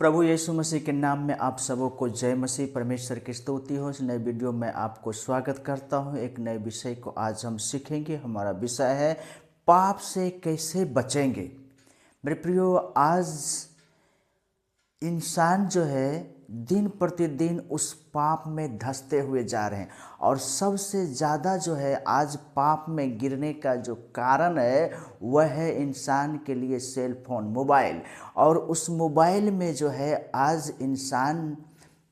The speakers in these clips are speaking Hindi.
प्रभु यीशु मसीह के नाम में आप सबों को जय मसीह। परमेश्वर की स्तुति हो। इस नए वीडियो में आपको स्वागत करता हूं। एक नए विषय को आज हम सीखेंगे। हमारा विषय है पाप से कैसे बचेंगे। मेरे प्रियो, आज इंसान जो है दिन प्रतिदिन उस पाप में धंसते हुए जा रहे हैं, और सबसे ज़्यादा जो है आज पाप में गिरने का जो कारण है वह है इंसान के लिए सेल फोन, मोबाइल। और उस मोबाइल में जो है आज इंसान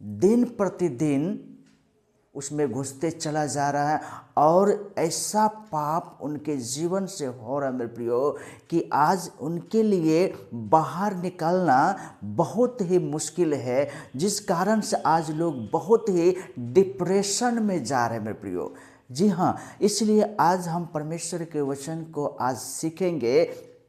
दिन प्रतिदिन उसमें घुसते चला जा रहा है, और ऐसा पाप उनके जीवन से हो रहा है मेरे प्रियो कि आज उनके लिए बाहर निकलना बहुत ही मुश्किल है, जिस कारण से आज लोग बहुत ही डिप्रेशन में जा रहे हैं मेरे प्रियो। जी हाँ, इसलिए आज हम परमेश्वर के वचन को आज सीखेंगे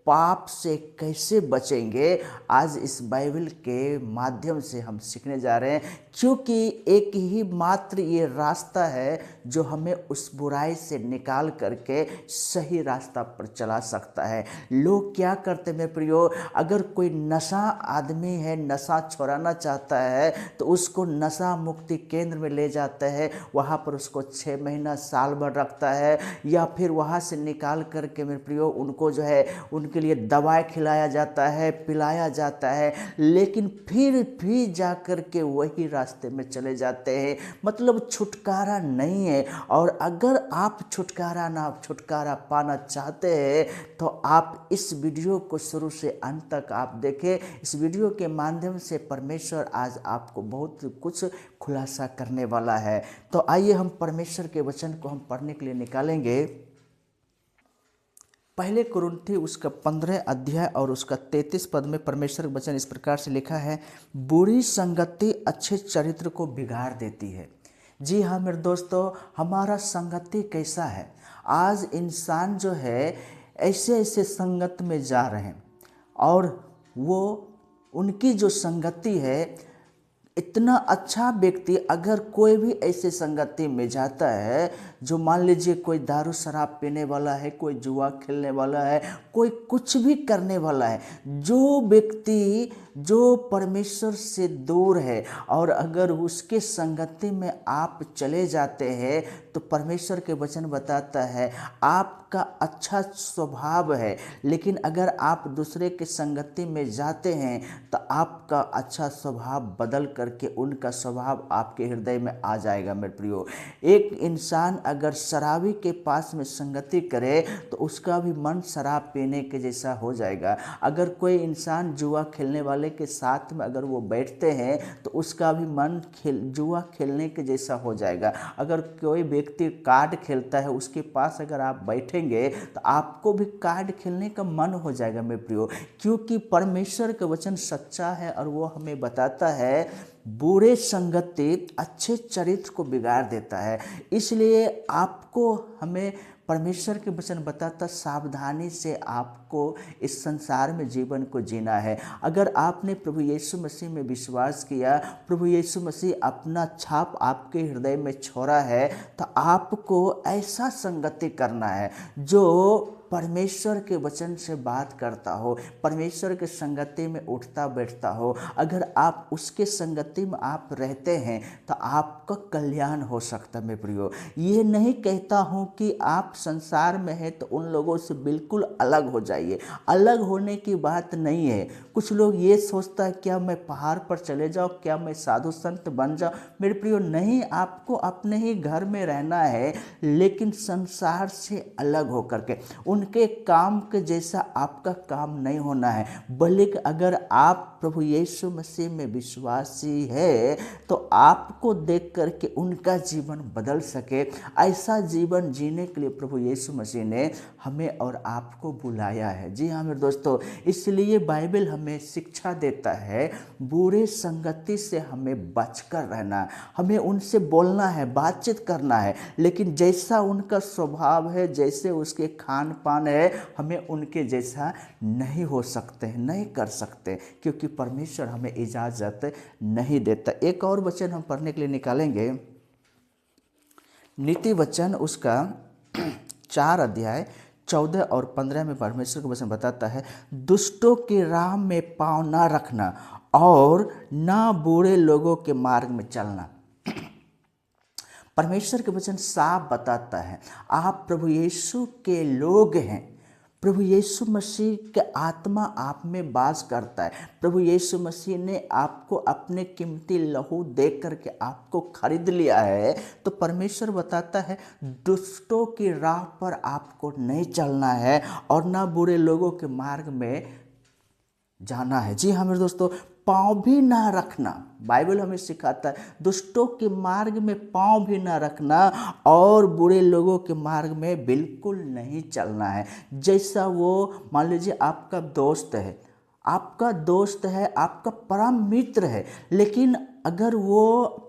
पाप से कैसे बचेंगे। आज इस बाइबल के माध्यम से हम सीखने जा रहे हैं, क्योंकि एक ही मात्र ये रास्ता है जो हमें उस बुराई से निकाल करके सही रास्ता पर चला सकता है। लोग क्या करते हैं मेरे प्रियो, अगर कोई नशा आदमी है, नशा छुड़ाना चाहता है तो उसको नशा मुक्ति केंद्र में ले जाता है, वहाँ पर उसको 6 महीना साल भर रखता है, या फिर वहाँ से निकाल करके मेरे प्रियो उनको जो है उनके लिए दवाई खिलाया जाता है, पिलाया जाता है, लेकिन फिर भी जा कर के वही रास्ते में चले जाते हैं। मतलब छुटकारा नहीं है। और अगर आप छुटकारा पाना चाहते हैं तो आप इस वीडियो को शुरू से अंत तक आप देखें। इस वीडियो के माध्यम से परमेश्वर आज आपको बहुत कुछ खुलासा करने वाला है। तो आइए हम परमेश्वर के वचन को हम पढ़ने के लिए निकालेंगे। पहले कुरिन्थी उसका 15 अध्याय और उसका 33 पद में परमेश्वर का वचन इस प्रकार से लिखा है, बुरी संगति अच्छे चरित्र को बिगाड़ देती है। जी हाँ मेरे दोस्तों, हमारा संगति कैसा है। आज इंसान जो है ऐसे ऐसे संगत में जा रहे हैं, और वो उनकी जो संगति है, इतना अच्छा व्यक्ति अगर कोई भी ऐसे संगति में जाता है, जो मान लीजिए कोई दारू शराब पीने वाला है, कोई जुआ खेलने वाला है, कोई कुछ भी करने वाला है, जो व्यक्ति जो परमेश्वर से दूर है, और अगर उसके संगति में आप चले जाते हैं तो परमेश्वर के वचन बताता है आपका अच्छा स्वभाव है, लेकिन अगर आप दूसरे के संगति में जाते हैं तो आपका अच्छा स्वभाव बदल करके उनका स्वभाव आपके हृदय में आ जाएगा मेरे प्रियो। एक इंसान अगर शराबी के पास में संगति करे तो उसका भी मन शराब पीने के जैसा हो जाएगा। अगर कोई इंसान जुआ खेलने वाले के साथ में अगर वो बैठते हैं तो उसका भी मन जुआ खेलने के जैसा हो जाएगा। अगर कोई व्यक्ति कार्ड खेलता है, उसके पास अगर आप बैठेंगे तो आपको भी कार्ड खेलने का मन हो जाएगा मेरे प्रियो, क्योंकि परमेश्वर का वचन सच्चा है और वो हमें बताता है बुरे संगति अच्छे चरित्र को बिगाड़ देता है। इसलिए आपको हमें परमेश्वर के वचन बताता सावधानी से आपको इस संसार में जीवन को जीना है। अगर आपने प्रभु यीशु मसीह में विश्वास किया, प्रभु यीशु मसीह अपना छाप आपके हृदय में छोड़ा है, तो आपको ऐसा संगति करना है जो परमेश्वर के वचन से बात करता हो, परमेश्वर के संगति में उठता बैठता हो। अगर आप उसके संगति में आप रहते हैं तो आपका कल्याण हो सकता है मेरे प्रियो। ये नहीं कहता हूँ कि आप संसार में हैं तो उन लोगों से बिल्कुल अलग हो जाइए, अलग होने की बात नहीं है। कुछ लोग ये सोचता है क्या मैं पहाड़ पर चले जाऊँ, क्या मैं साधु संत बन जाऊँ। मेरे प्रियो नहीं, आपको अपने ही घर में रहना है, लेकिन संसार से अलग होकर के। उनके काम के जैसा आपका काम नहीं होना है, बल्कि अगर आप प्रभु यीशु मसीह में विश्वासी है तो आपको देख करके उनका जीवन बदल सके, ऐसा जीवन जीने के लिए प्रभु यीशु मसीह ने हमें और आपको बुलाया है। जी हाँ मेरे दोस्तों, इसलिए बाइबल हमें शिक्षा देता है बुरे संगति से हमें बचकर रहना, हमें उनसे बोलना है, बातचीत करना है, लेकिन जैसा उनका स्वभाव है, जैसे उसके खान पान है, हमें उनके जैसा नहीं हो सकते, नहीं कर सकते, क्योंकि परमेश्वर हमें इजाज़त नहीं देता। एक और वचन हम पढ़ने के लिए निकालेंगे, नीति वचन उसका 4 अध्याय 14 और 15 में परमेश्वर का वचन बताता है, दुष्टों की राह में पाँव ना रखना और ना बुरे लोगों के मार्ग में चलना। परमेश्वर के वचन साफ बताता है, आप प्रभु यीशु के लोग हैं। प्रभु यीशु मसीह के आत्मा आप में वास करता है। प्रभु यीशु मसीह ने आपको अपने कीमती लहू दे करके आपको खरीद लिया है। तो परमेश्वर बताता है, दुष्टों की राह पर आपको नहीं चलना है और ना बुरे लोगों के मार्ग में जाना है। जी हाँ मेरे दोस्तों, पाँव भी ना रखना, बाइबल हमें सिखाता है दुष्टों के मार्ग में पाँव भी ना रखना और बुरे लोगों के मार्ग में बिल्कुल नहीं चलना है। जैसा वो मान लीजिए आपका दोस्त है, आपका परम मित्र है, लेकिन अगर वो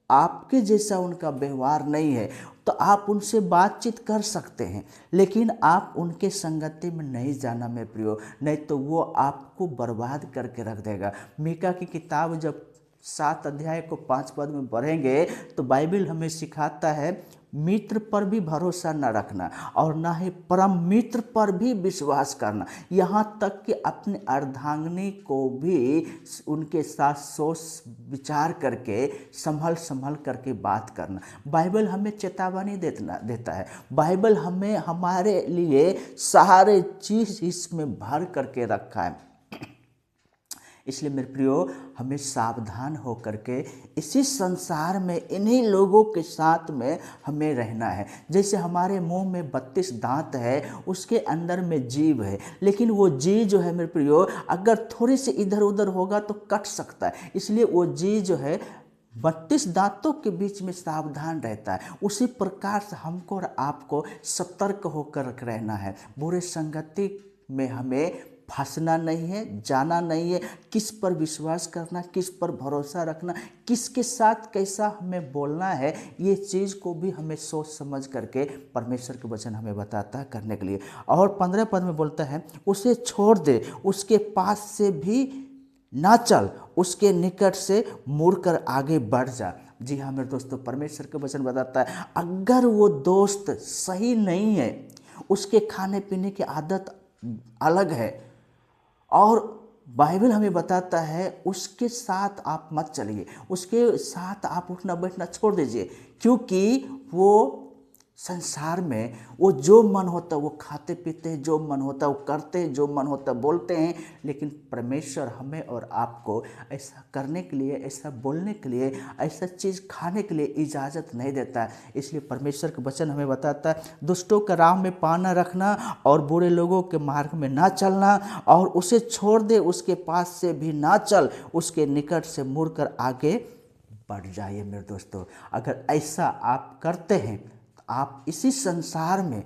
आपके जैसा उनका व्यवहार नहीं है तो आप उनसे बातचीत कर सकते हैं, लेकिन आप उनके संगति में नहीं जाना मेरे प्रियो, नहीं तो वो आपको बर्बाद करके रख देगा। मीका की किताब जब 7 अध्याय को 5 पद में पढ़ेंगे तो बाइबल हमें सिखाता है, मित्र पर भी भरोसा न रखना और ना ही परम मित्र पर भी विश्वास करना, यहाँ तक कि अपने अर्धांगिनी को भी उनके साथ सोच विचार करके संभल करके बात करना। बाइबल हमें चेतावनी देता है। बाइबल हमें हमारे लिए सारे चीज़ इसमें भर करके रखा है। इसलिए मेरे प्रियो, हमें सावधान हो करके इसी संसार में इन्हीं लोगों के साथ में हमें रहना है। जैसे हमारे मुंह में 32 दांत है, उसके अंदर में जीभ है, लेकिन वो जीभ जो है मेरे प्रियो, अगर थोड़ी सी इधर उधर होगा तो कट सकता है। इसलिए वो जीभ जो है 32 दांतों के बीच में सावधान रहता है। उसी प्रकार से हमको और आपको सतर्क होकर रहना है। बुरे संगति में हमें फंसना नहीं है, जाना नहीं है। किस पर विश्वास करना, किस पर भरोसा रखना, किसके साथ कैसा हमें बोलना है, ये चीज़ को भी हमें सोच समझ करके परमेश्वर के वचन हमें बताता है करने के लिए। और 15 पद में बोलता है, उसे छोड़ दे, उसके पास से भी ना चल, उसके निकट से मुड़कर आगे बढ़ जा। जी हाँ मेरे दोस्तों, परमेश्वर का वचन बताता है, अगर वो दोस्त सही नहीं है, उसके खाने पीने की आदत अलग है और बाइबल हमें बताता है उसके साथ आप मत चलिए, उसके साथ आप उठना बैठना छोड़ दीजिए, क्योंकि वो संसार में वो जो मन होता है वो खाते पीते हैं, जो मन होता है वो करते हैं, जो मन होता है बोलते हैं। लेकिन परमेश्वर हमें और आपको ऐसा करने के लिए, ऐसा बोलने के लिए, ऐसा चीज़ खाने के लिए इजाज़त नहीं देता है। इसलिए परमेश्वर का वचन हमें बताता है, दुष्टों का राह में पाँव न रखना और बुरे लोगों के मार्ग में ना चलना, और उसे छोड़ दे, उसके पास से भी ना चल, उसके निकट से मुड़कर आगे बढ़ जाइए। मेरे दोस्तों, अगर ऐसा आप करते हैं, आप इसी संसार में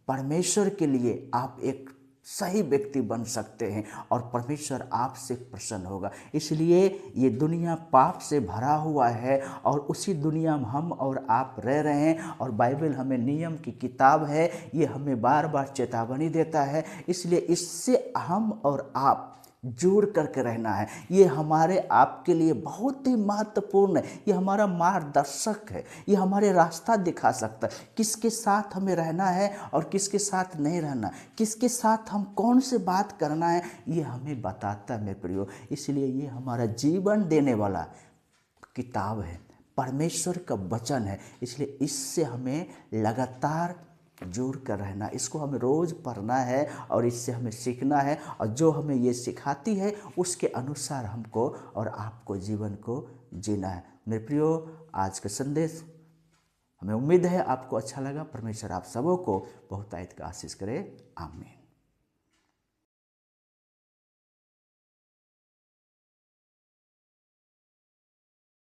परमेश्वर के लिए आप एक सही व्यक्ति बन सकते हैं और परमेश्वर आपसे प्रसन्न होगा। इसलिए ये दुनिया पाप से भरा हुआ है और उसी दुनिया में हम और आप रह रहे हैं, और बाइबल हमें नियम की किताब है, ये हमें बार बार चेतावनी देता है। इसलिए इससे हम और आप जुड़ करके रहना है। ये हमारे आपके लिए बहुत ही महत्वपूर्ण है। ये हमारा मार्गदर्शक है, ये हमारे रास्ता दिखा सकता है, किसके साथ हमें रहना है और किसके साथ नहीं रहना, किसके साथ हम कौन से बात करना है, ये हमें बताता है मेरे प्रियो। इसलिए ये हमारा जीवन देने वाला किताब है, परमेश्वर का वचन है। इसलिए इससे हमें लगातार जुड़ कर रहना, इसको हमें रोज़ पढ़ना है और इससे हमें सीखना है, और जो हमें ये सिखाती है उसके अनुसार हमको और आपको जीवन को जीना है। मेरे प्रियो, आज का संदेश हमें उम्मीद है आपको अच्छा लगा। परमेश्वर आप सबों को बहुतायत का आशीष करे। आमीन।